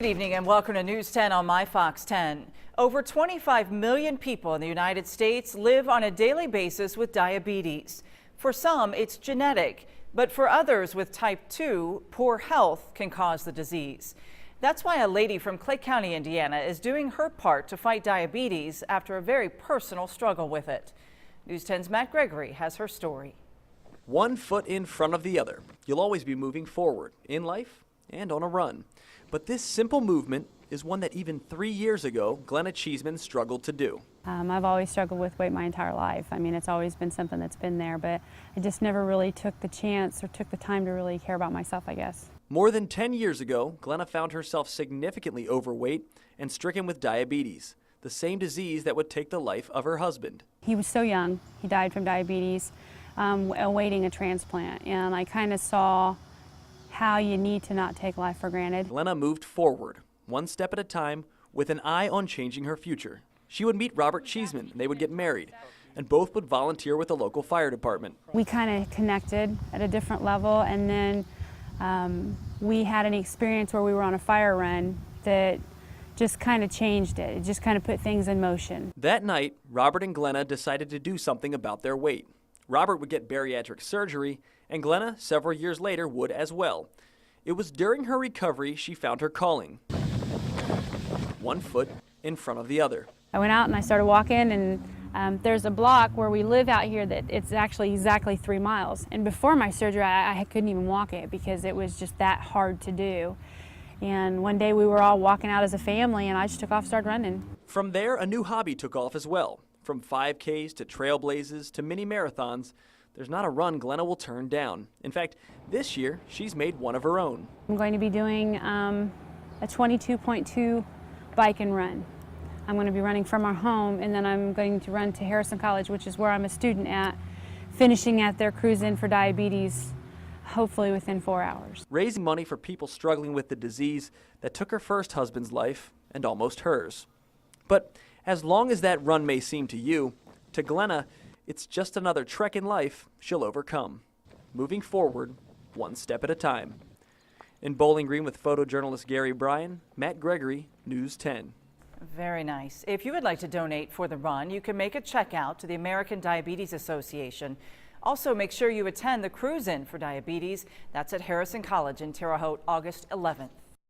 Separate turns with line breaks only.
Good evening and welcome to News 10 on My Fox 10. Over 25 million people in the United States live on a daily basis with diabetes. For some, it's genetic, but for others with type 2, poor health can cause the disease. That's why a lady from Clay County, Indiana is doing her part to fight diabetes after a very personal struggle with it. News 10's Matt Gregory has her story.
One foot in front of the other. You'll always be moving forward in life and on a run. But this simple movement is one that even 3 years ago, Glenna Cheeseman struggled to do.
I've always struggled with weight my entire life. I mean, it's always been something that's been there, but I just never really took the chance or took the time to really care about myself, I guess.
More than 10 years ago, Glenna found herself significantly overweight and stricken with diabetes, the same disease that would take the life of her husband.
He was so young. He died from diabetes, awaiting a transplant, and I kind of saw how you need to not take life for granted.
Glenna moved forward, one step at a time, with an eye on changing her future. She would meet Robert Cheeseman, and they would get married, and both would volunteer with the local fire department.
We kind of connected at a different level, and then we had an experience where we were on a fire run that just kind of changed it. It just kind of put things in motion.
That night, Robert and Glenna decided to do something about their weight. Robert would get bariatric surgery, and Glenna, several years later, would as well. It was during her recovery she found her calling. One foot in front of the other.
I went out and I started walking, and there's a block where we live out here that it's actually exactly 3 miles. And before my surgery, I couldn't even walk it because it was just that hard to do. And one day we were all walking out as a family, and I just took off, started running.
From there, a new hobby took off as well. From 5Ks to trailblazes to mini marathons, there's not a run Glenna will turn down. In fact, this year, she's made one of her own.
I'm going to be doing a 22.2 bike and run. I'm going to be running from our home, and then I'm going to run to Harrison College, which is where I'm a student at, finishing at their cruise-in for diabetes, hopefully within 4 hours.
Raising money for people struggling with the disease that took her first husband's life and almost hers. But as long as that run may seem to you, to Glenna, it's just another trek in life she'll overcome. Moving forward, one step at a time. In Bowling Green with photojournalist Gary Bryan, Matt Gregory, News 10.
Very nice. If you would like to donate for the run, you can make a check out to the American Diabetes Association. Also, make sure you attend the Cruise-In for Diabetes. That's at Harrison College in Terre Haute, August 11th.